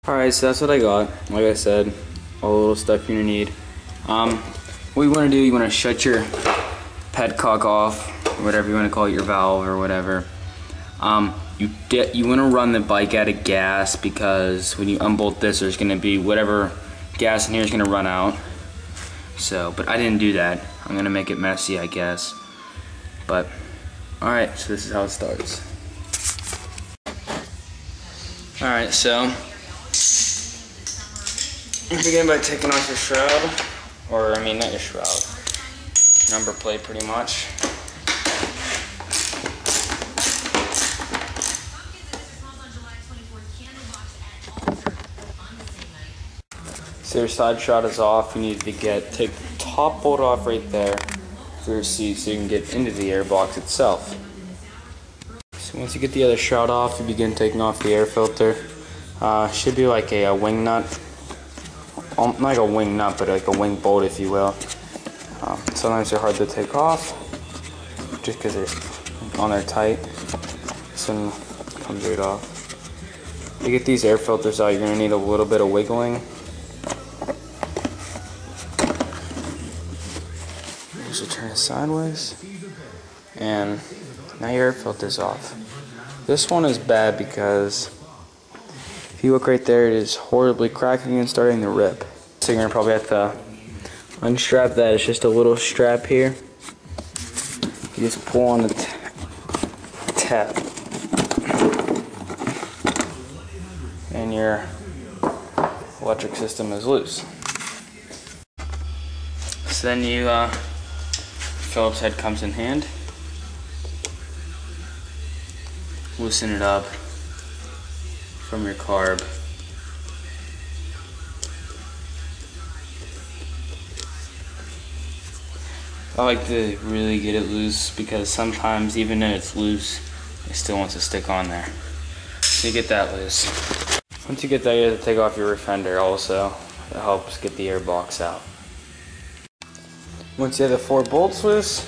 Alright, so that's what I got. Like I said, all the little stuff you're gonna need. What you wanna do, you wanna shut your petcock off, whatever you wanna call it, your valve or whatever. You wanna run the bike out of gas, because when you unbolt this, there's gonna be whatever gas in here is gonna run out. So, but I didn't do that. I'm gonna make it messy, I guess. But, alright, so this is how it starts. Alright, so you begin by taking off your shroud, or I mean not your shroud, number plate pretty much. So your side shroud is off. You need to take the top bolt off right there for your seat so you can get into the air box itself. So once you get the other shroud off, you begin taking off the air filter. Should be like a wing nut. Not like a wing nut, but like a wing bolt, if you will. Sometimes they're hard to take off, just because they're on there tight. This one comes right off. To get these air filters out, you're going to need a little bit of wiggling. You should turn it sideways. And now your air filter's off. This one is bad because if you look right there, it is horribly cracking and starting to rip. So you're gonna probably have to unstrap that. It's just a little strap here. You just pull on the tab, and your electric system is loose. So then Phillips head comes in hand. Loosen it up from your carb. I like to really get it loose, because sometimes even if it's loose, it still wants to stick on there. So you get that loose. Once you get that, you have to take off your rear fender also. That helps get the air box out. Once you have the 4 bolts loose,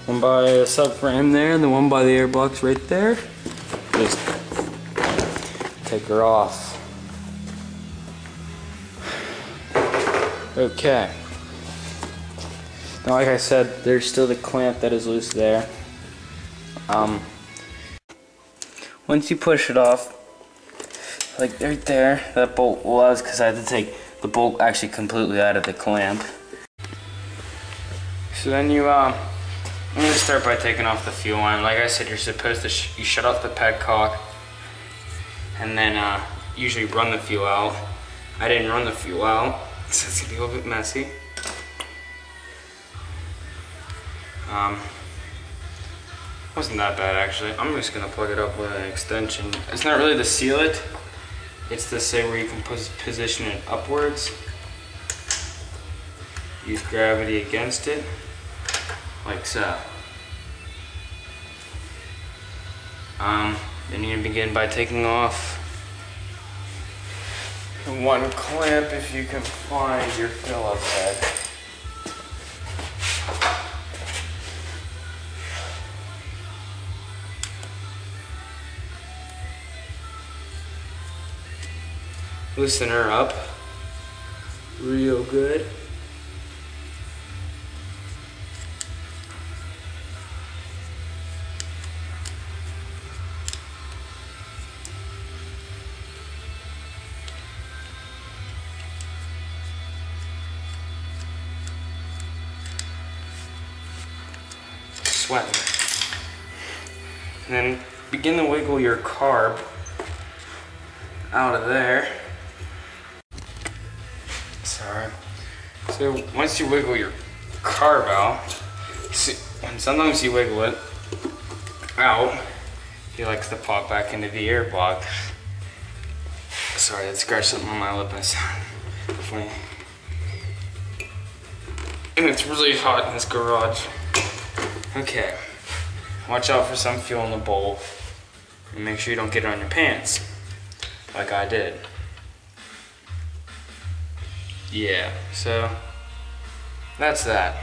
one by the subframe there and the one by the air box right there, just take her off. Okay. Now, like I said, there's still the clamp that is loose there. Once you push it off, like right there, that bolt was, because I had to take the bolt actually completely out of the clamp. So then I'm going to start by taking off the fuel line. Like I said, you're supposed to you shut off the petcock, and then usually run the fuel out. I didn't run the fuel out, so it's going to be a little bit messy. Wasn't that bad actually. I'm just gonna plug it up with an extension. It's not really to seal it. It's to say where you can position it upwards. Use gravity against it, like so. Then you're gonna begin by taking off one clamp if you can find your Phillips head. Loosen her up real good. Sweating. And then begin to wiggle your carb out of there. Sorry. So once you wiggle your carb out, and sometimes you wiggle it out, it likes to pop back into the air box. Sorry, that scratched something on my lip and it sounded funny. And it's really hot in this garage. Okay. Watch out for some fuel in the bowl. And make sure you don't get it on your pants, like I did. Yeah, so that's that.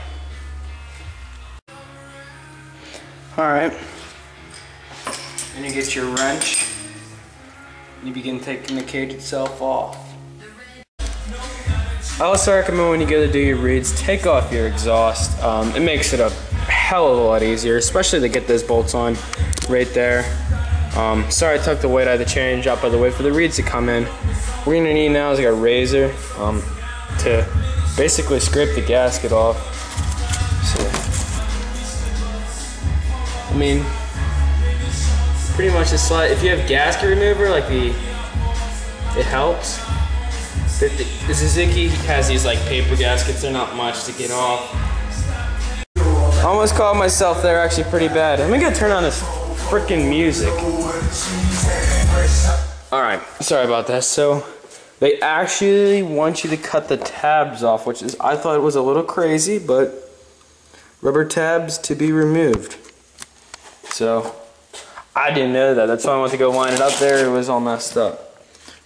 Alright. Then you get your wrench you begin taking the cage itself off. I also recommend when you go to do your reeds, take off your exhaust. It makes it a hell of a lot easier, especially to get those bolts on right there. Sorry I took the weight out of the chain, drop by the way for the reeds to come in. What we're gonna need now is like a razor to basically scrape the gasket off. So, I mean, pretty much the slide. If you have gasket remover, like it helps. The Suzuki has these like paper gaskets. They're not much to get off. I almost caught myself there, actually pretty bad. I'm gonna turn on this freaking music. Alright, sorry about that. So they actually want you to cut the tabs off, which is, I thought it was a little crazy, but rubber tabs to be removed. So I didn't know that. That's why I went to go line it up there. It was all messed up.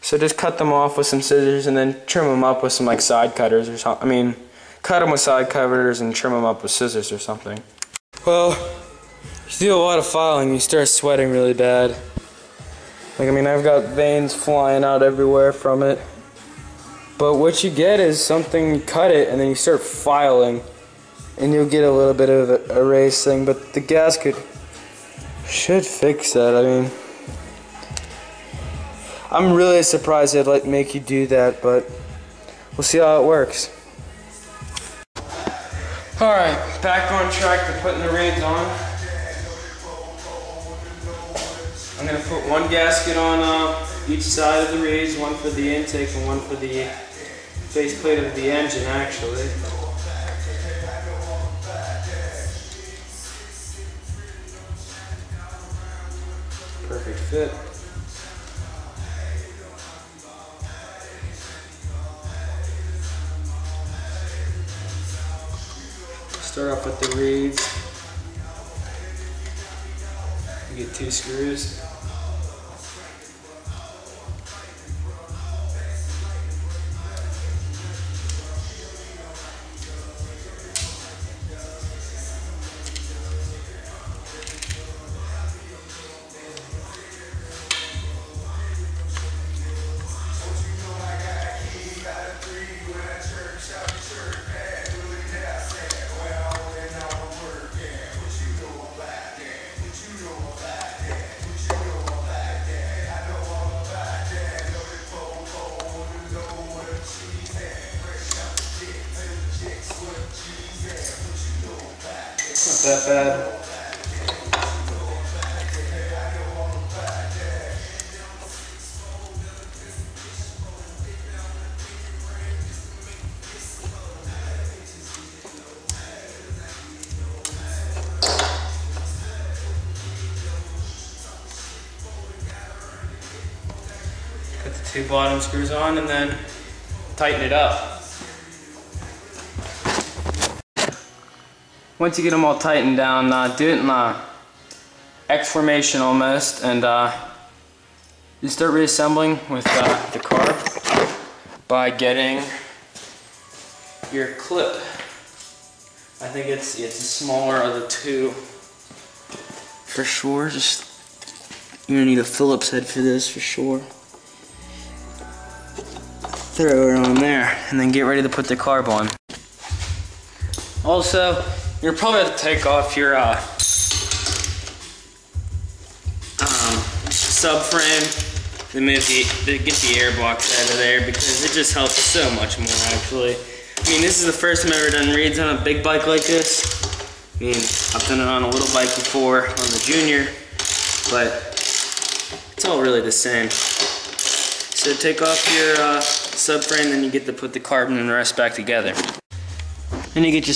So just cut them off with some scissors and then trim them up with some like side cutters or something. I mean, cut them with side cutters and trim them up with scissors or something. Well, if you do a lot of filing, you start sweating really bad. Like, I mean, I've got veins flying out everywhere from it. But what you get is something, you cut it and then you start filing and you'll get a little bit of a erase thing, but the gasket should fix that. I mean, I'm really surprised they'd like make you do that, but we'll see how it works. Alright, back on track to putting the reeds on. I'm going to put one gasket on each side of the reeds, one for the intake and one for the faceplate of the engine actually. Perfect fit. Start off with the reeds. You get 2 screws. Not that bad. Put the 2 bottom screws on and then tighten it up. Once you get them all tightened down, do it in X formation almost, and you start reassembling with the carb by getting your clip. I think it's the smaller of the 2 for sure. Just you're gonna need a Phillips head for this for sure. Throw it on there, and then get ready to put the carb on. Also, you're probably have to take off your subframe to get the air box out of there, because it just helps so much more actually. I mean, this is the first time I've ever done reeds on a big bike like this. I mean, I've done it on a little bike before on the Junior, but it's all really the same. So take off your subframe, then you get to put the carbon and the rest back together. Then you get your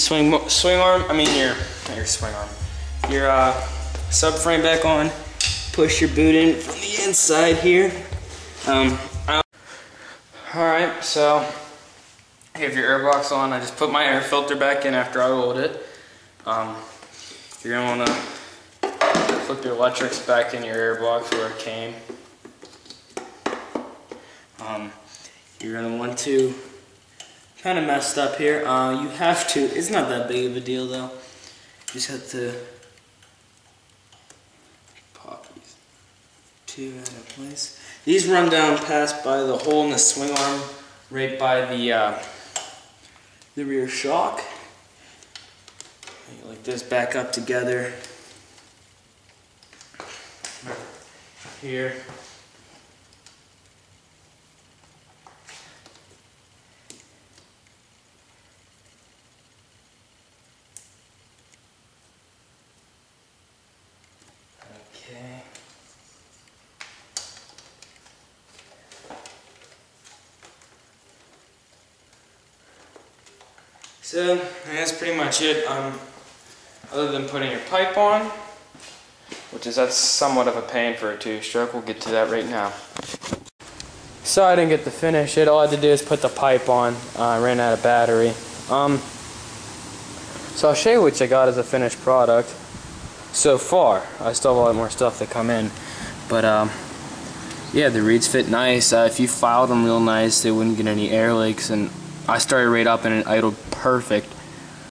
your subframe back on. Push your boot in from the inside here. Alright, so you have your air box on. I just put my air filter back in after I rolled it. You're going to want to flip your electrics back in your air box where it came. You're going to want to, kind of messed up here. You have to, it's not that big of a deal though. You just have to pop these 2 out of place. These run down past by the hole in the swing arm, right by the rear shock. Like this, back up together. Here. Okay. So that's pretty much it. Other than putting your pipe on, that's somewhat of a pain for a two-stroke. We'll get to that right now. So I didn't get to finish it. All I had to do is put the pipe on. I ran out of battery. So I'll show you what I got as a finished product. So far, I still have a lot more stuff to come in, but yeah, the reeds fit nice. If you filed them real nice, they wouldn't get any air leaks, and I started right up and it idled perfect.